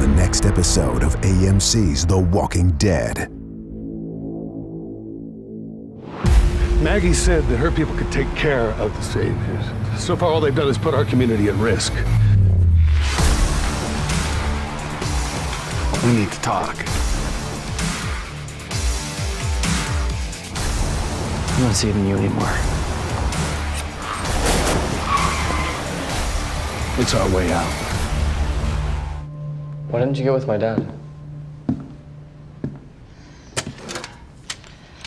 the next episode of AMC's The Walking Dead. Maggie said that her people could take care of the Saviors. So far, all they've done is put our community at risk. We need to talk. I'm not saving you anymore. It's our way out. Why didn't you go with my dad?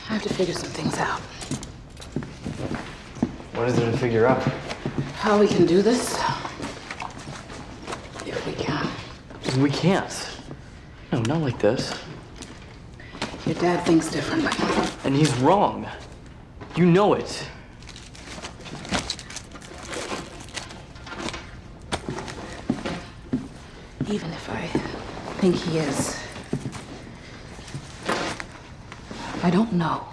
I have to figure some things out. What is there to figure out? How we can do this? If we can. We can't. No, not like this. Your dad thinks differently. And he's wrong. You know it. Even if I think he is, I don't know.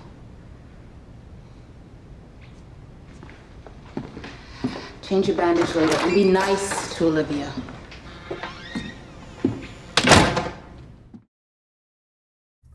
Change your bandage later and be nice to Olivia.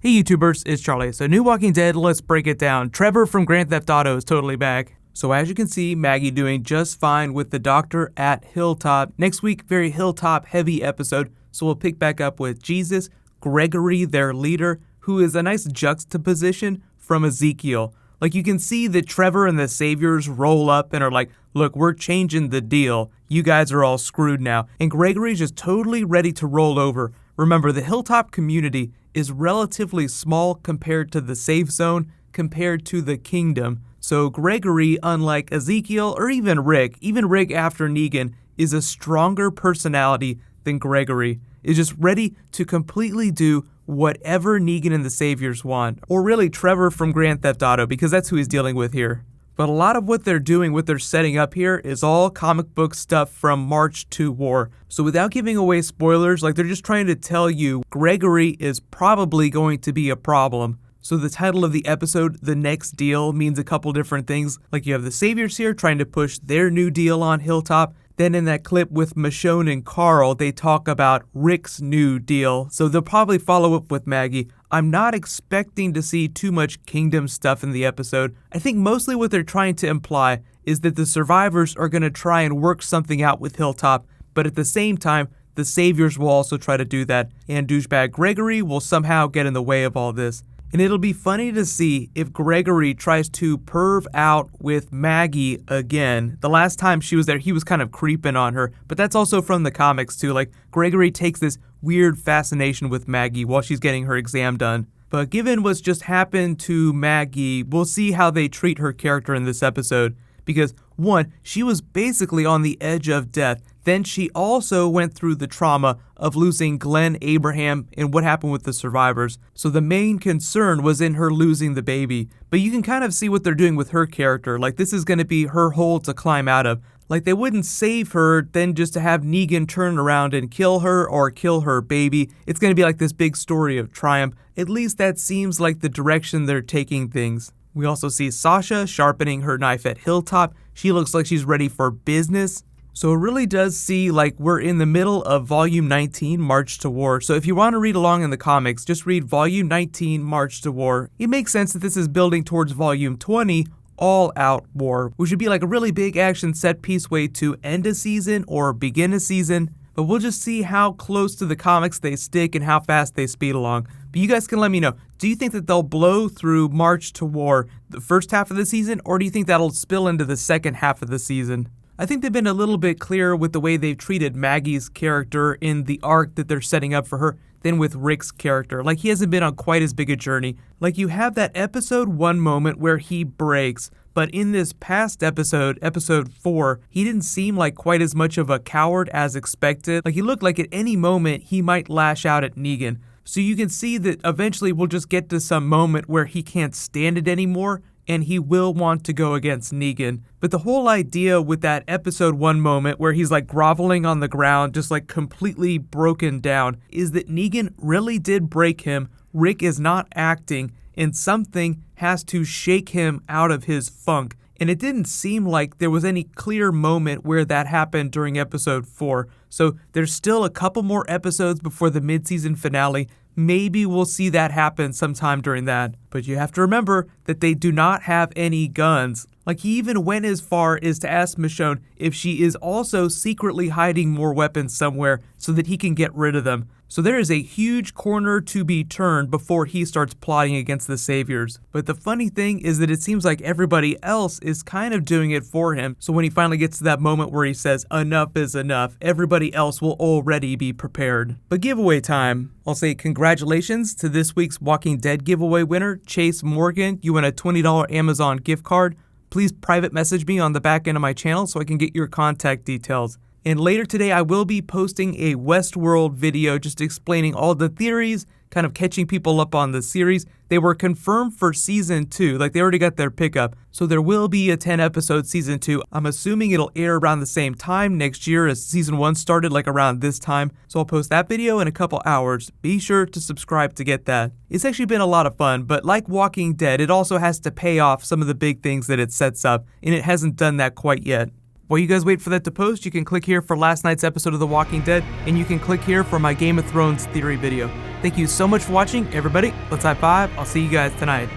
Hey YouTubers, it's Charlie. So New Walking Dead, let's break it down. Trevor from Grand Theft Auto is totally back. So as you can see, Maggie doing just fine with the doctor at Hilltop. Next week, very Hilltop heavy episode. So we'll pick back up with Jesus, Gregory, their leader, who is a nice juxtaposition from Ezekiel. Like you can see that Trevor and the Saviors roll up and are like, look, we're changing the deal. You guys are all screwed now. And Gregory's just totally ready to roll over. Remember, the Hilltop community is relatively small compared to the safe zone, compared to the kingdom. So Gregory, unlike Ezekiel or even Rick after Negan, is a stronger personality than Gregory, is just ready to completely do whatever Negan and the Saviors want. Or really Trevor from Grand Theft Auto, because that's who he's dealing with here. But a lot of what they're doing, what they're setting up here, is all comic book stuff from March to War. So without giving away spoilers, like they're just trying to tell you, Gregory is probably going to be a problem. So the title of the episode, The Next Deal, means a couple different things. Like you have the Saviors here trying to push their new deal on Hilltop. Then in that clip with Michonne and Carl, they talk about Rick's new deal. So they'll probably follow up with Maggie. I'm not expecting to see too much Kingdom stuff in the episode. I think mostly what they're trying to imply is that the survivors are going to try and work something out with Hilltop, but at the same time, the Saviors will also try to do that, and douchebag Gregory will somehow get in the way of all this. And it'll be funny to see if Gregory tries to perv out with Maggie again. The last time she was there, he was kind of creeping on her, but that's also from the comics too. Like, Gregory takes this weird fascination with Maggie while she's getting her exam done. But given what's just happened to Maggie, we'll see how they treat her character in this episode. Because, one, she was basically on the edge of death. Then she also went through the trauma of losing Glenn Abraham and what happened with the survivors. So the main concern was in her losing the baby. But you can kind of see what they're doing with her character. Like, this is going to be her hole to climb out of. Like, they wouldn't save her then just to have Negan turn around and kill her or kill her baby. It's going to be like this big story of triumph. At least that seems like the direction they're taking things. We also see Sasha sharpening her knife at Hilltop. She looks like she's ready for business. So it really does see like we're in the middle of Volume 19, March to War. So if you want to read along in the comics, just read Volume 19, March to War. It makes sense that this is building towards Volume 20, All Out War, which would be like a really big action set piece way to end a season or begin a season. But we'll just see how close to the comics they stick and how fast they speed along. But you guys can let me know, do you think that they'll blow through March to War the first half of the season, or do you think that'll spill into the second half of the season? I think they've been a little bit clearer with the way they've treated Maggie's character in the arc that they're setting up for her than with Rick's character. Like, he hasn't been on quite as big a journey. Like, you have that episode 1 moment where he breaks, but in this past episode, episode 4, he didn't seem like quite as much of a coward as expected. Like, he looked like at any moment he might lash out at Negan. So you can see that eventually we'll just get to some moment where he can't stand it anymore and he will want to go against Negan. But the whole idea with that episode 1 moment where he's like groveling on the ground, just like completely broken down, is that Negan really did break him. Rick is not acting, and something has to shake him out of his funk. and it didn't seem like there was any clear moment where that happened during episode 4. So there's still a couple more episodes before the mid-season finale. Maybe we'll see that happen sometime during that. But you have to remember that they do not have any guns. Like, he even went as far as to ask Michonne if she is also secretly hiding more weapons somewhere so that he can get rid of them. So there is a huge corner to be turned before he starts plotting against the Saviors. But the funny thing is that it seems like everybody else is kind of doing it for him. So when he finally gets to that moment where he says enough is enough, everybody else will already be prepared. But giveaway time. I'll say congratulations to this week's Walking Dead giveaway winner, Chase Morgan. You win a $20 Amazon gift card. Please private message me on the back end of my channel so I can get your contact details. And later today, I will be posting a Westworld video just explaining all the theories, kind of catching people up on the series. They were confirmed for season 2, like they already got their pickup. So there will be a 10-episode season 2. I'm assuming it'll air around the same time next year as season 1 started, like around this time. So I'll post that video in a couple hours. Be sure to subscribe to get that. It's actually been a lot of fun, but like Walking Dead, it also has to pay off some of the big things that it sets up, and it hasn't done that quite yet. While you guys wait for that to post, you can click here for last night's episode of The Walking Dead, and you can click here for my Game of Thrones theory video. Thank you so much for watching, everybody. Let's high five. I'll see you guys tonight.